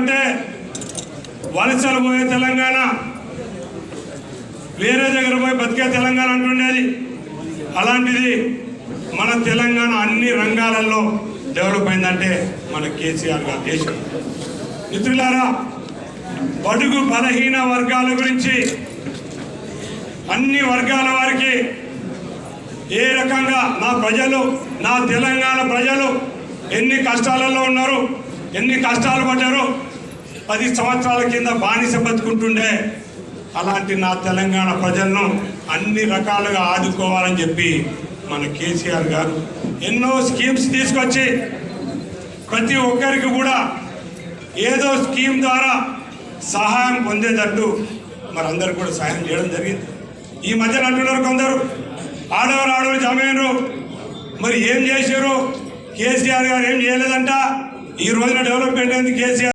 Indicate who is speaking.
Speaker 1: అంటే వలసలు పోయే తెలంగాణ, వేరే దగ్గర పోయి బతికే తెలంగాణ అంటుండేది. అలాంటిది మన తెలంగాణ అన్ని రంగాలలో డెవలప్ అయిందంటే మన కేసీఆర్ గారు దేశం. మిత్రులారా, బడుగు బలహీన వర్గాల గురించి అన్ని వర్గాల వారికి ఏ రకంగా నా ప్రజలు, నా తెలంగాణ ప్రజలు ఎన్ని కష్టాలలో ఉన్నారు, ఎన్ని కష్టాలు పడ్డారు, 10 సంవత్సరాల కింద బానిస బతుకుంటుండే అలాంటి నా తెలంగాణ ప్రజలను అన్ని రకాలుగా ఆదుకోవాలని చెప్పి మన కేసీఆర్ గారు ఎన్నో స్కీమ్స్ తీసుకొచ్చి ప్రతి ఒక్కరికి కూడా ఏదో స్కీమ్ ద్వారా సహాయం పొందేటట్టు మరి అందరికి కూడా సహాయం చేయడం జరిగింది. ఈ మధ్యన అంటున్నారు కొందరు, ఆడవారు జమైనరు, మరి ఏం చేశారు, కేసీఆర్ గారు ఏం చేయలేదంట. ఈ రోజున డెవలప్మెంట్ అయింది కేసీఆర్.